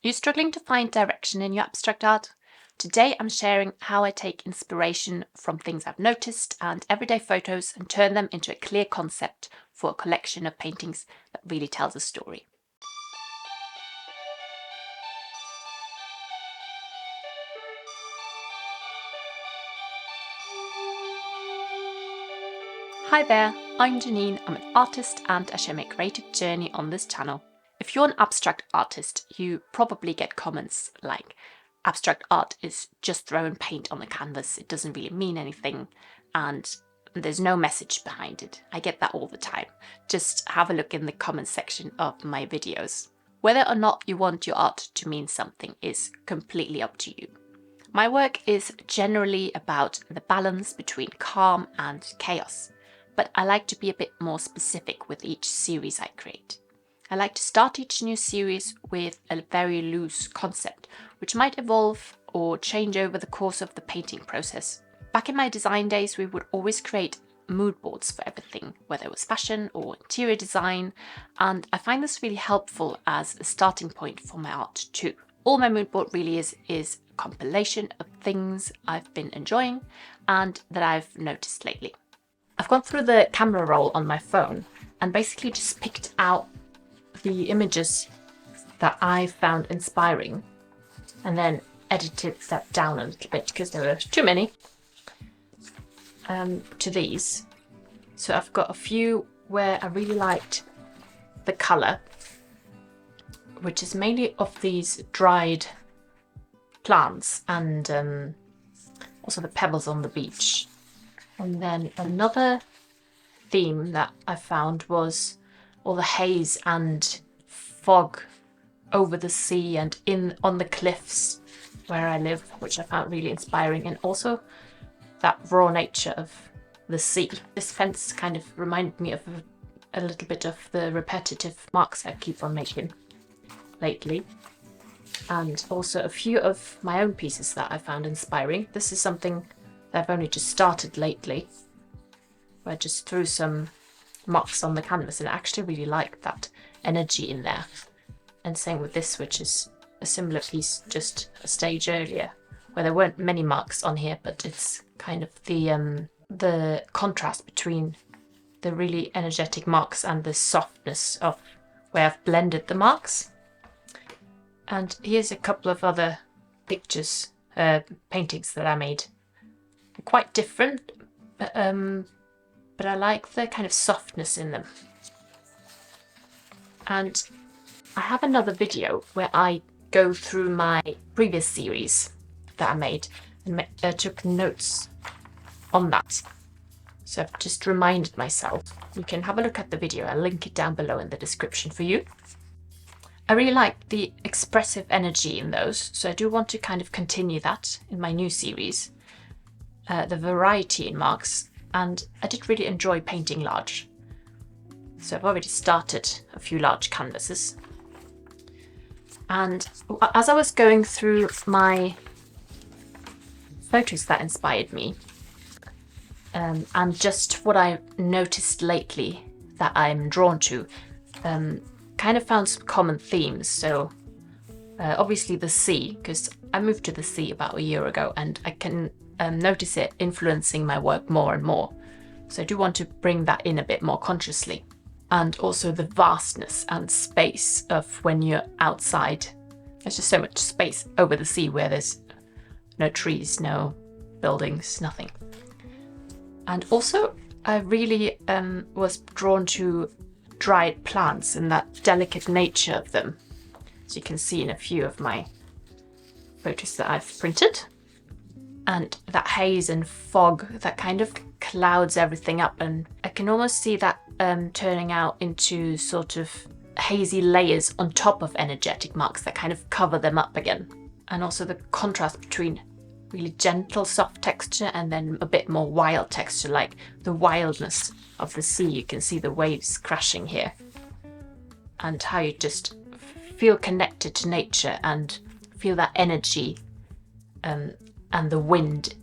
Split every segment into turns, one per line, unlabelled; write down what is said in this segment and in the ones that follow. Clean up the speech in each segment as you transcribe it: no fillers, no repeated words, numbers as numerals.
Are you struggling to find direction in your abstract art? Today I'm sharing how I take inspiration from things I've noticed and everyday photos and turn them into a clear concept for a collection of paintings that really tells a story. Hi there, I'm Janine. I'm an artist and I share my creative journey on this channel. If you're an abstract artist, you probably get comments like, abstract art is just throwing paint on the canvas, it doesn't really mean anything, and there's no message behind it. I get that all the time. Just have a look in the comments section of my videos. Whether or not you want your art to mean something is completely up to you. My work is generally about the balance between calm and chaos, but I like to be a bit more specific with each series I create. I like to start each new series with a very loose concept, which might evolve or change over the course of the painting process. Back in my design days, we would always create mood boards for everything, whether it was fashion or interior design, and I find this really helpful as a starting point for my art too. All my mood board really is a compilation of things I've been enjoying and that I've noticed lately. I've gone through the camera roll on my phone and basically just picked out the images that I found inspiring and then edited that down a little bit because there were too many to these. So I've got a few where I really liked the colour, which is mainly of these dried plants and also the pebbles on the beach. And then another theme that I found was all the haze and fog over the sea and on the cliffs where I live, which I found really inspiring, and also that raw nature of the sea. This fence kind of reminded me of a little bit of the repetitive marks I keep on making lately, and also a few of my own pieces that I found inspiring. This is something that I've only just started lately, where I just threw some marks on the canvas and I actually really liked that energy in there. And same with this, which is a similar piece just a stage earlier, where there weren't many marks on here, but it's kind of the contrast between the really energetic marks and the softness of where I've blended the marks. And here's a couple of other pictures, paintings that I made. They're quite different, but I like the kind of softness in them. And I have another video where I go through my previous series that I made and took notes on that. So I've just reminded myself. You can have a look at the video. I'll link it down below in the description for you. I really like the expressive energy in those, so I do want to kind of continue that in my new series. The variety in marks, and I did really enjoy painting large. So I've already started a few large canvases. And as I was going through my photos that inspired me, and just what I noticed lately that I'm drawn to, kind of found some common themes. So obviously the sea, because I moved to the sea about a year ago and I can notice it influencing my work more and more. So I do want to bring that in a bit more consciously. And also the vastness and space of when you're outside. There's just so much space over the sea where there's no trees, no buildings, nothing. And also I really was drawn to dried plants and that delicate nature of them. As you can see in a few of my photos that I've printed. And that haze and fog that kind of clouds everything up, and I can almost see that turning out into sort of hazy layers on top of energetic marks that kind of cover them up again. And also the contrast between really gentle soft texture and then a bit more wild texture, like the wildness of the sea. You can see the waves crashing here and how you just feel connected to nature and feel that energy and the wind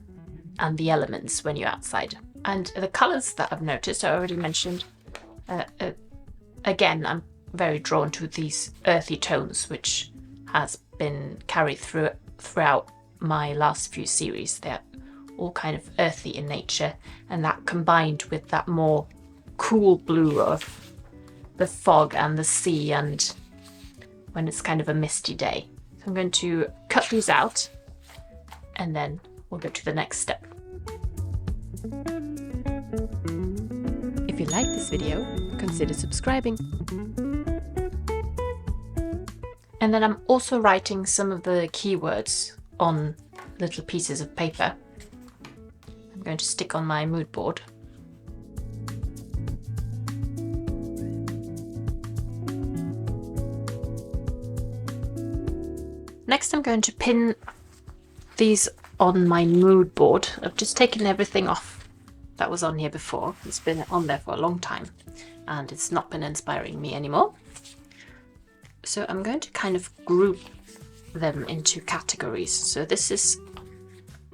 and the elements when you're outside. And the colours that I've noticed, I already mentioned, again, I'm very drawn to these earthy tones, which has been carried throughout my last few series. They're all kind of earthy in nature, and that combined with that more cool blue of the fog and the sea and when it's kind of a misty day. So I'm going to cut these out and then we'll go to the next step. If you like this video, consider subscribing. And then I'm also writing some of the keywords on little pieces of paper. I'm going to stick on my mood board. Next, I'm going to pin these on my mood board. I've just taken everything off that was on here before. It's been on there for a long time and it's not been inspiring me anymore. So I'm going to kind of group them into categories. So this is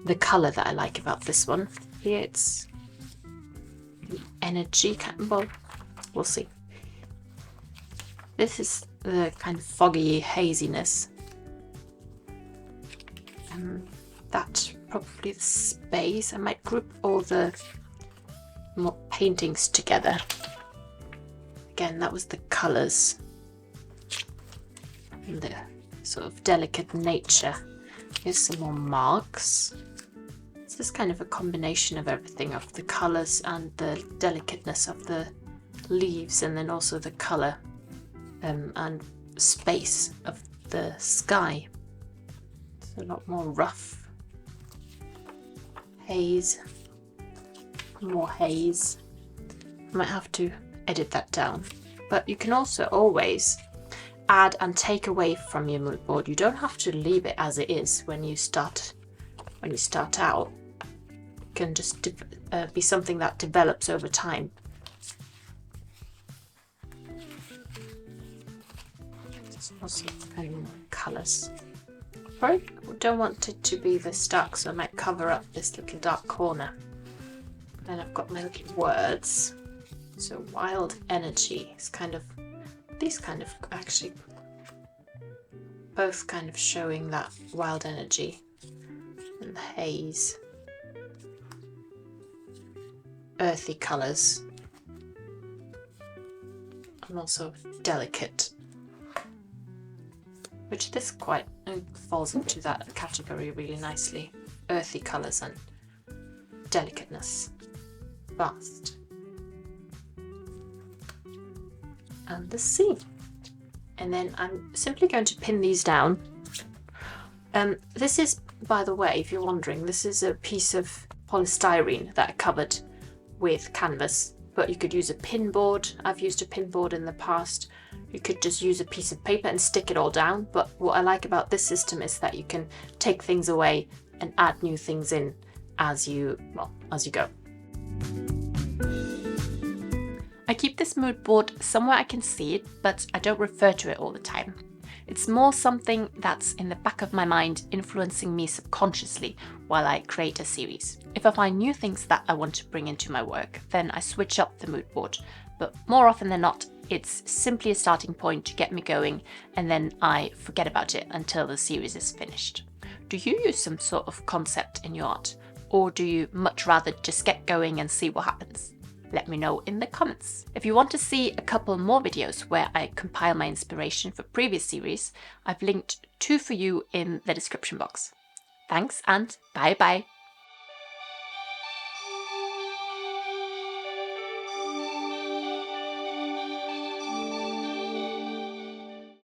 the color that I like about this one. Here it's energy, well, we'll see. This is the kind of foggy haziness. That probably the space. I might group all the more paintings together. Again, that was the colors and the sort of delicate nature. Here's some more marks. It's just kind of a combination of everything, of the colors and the delicateness of the leaves, and then also the color and space of the sky. It's a lot more rough. Haze, more haze. I might have to edit that down, but you can also always add and take away from your mood board. You don't have to leave it as it is when you start out. It can just be something that develops over time. Just also kind of colours. I don't want it to be this dark, so I might cover up this little dark corner. Then I've got my little words. So wild energy is kind of, these kind of actually both kind of showing that wild energy and the haze. Earthy colours and also delicate, which this quite falls into that category really nicely. Earthy colours and delicateness. Vast. And the sea. And then I'm simply going to pin these down. This is, by the way, if you're wondering, this is a piece of polystyrene that I covered with canvas, but you could use a pin board. I've used a pin board in the past. You could just use a piece of paper and stick it all down, but what I like about this system is that you can take things away and add new things in as you go. I keep this mood board somewhere I can see it, but I don't refer to it all the time. It's more something that's in the back of my mind, influencing me subconsciously while I create a series. If I find new things that I want to bring into my work, then I switch up the mood board, but more often than not, it's simply a starting point to get me going, and then I forget about it until the series is finished. Do you use some sort of concept in your art, or do you much rather just get going and see what happens? Let me know in the comments. If you want to see a couple more videos where I compile my inspiration for previous series, I've linked 2 for you in the description box. Thanks and bye bye.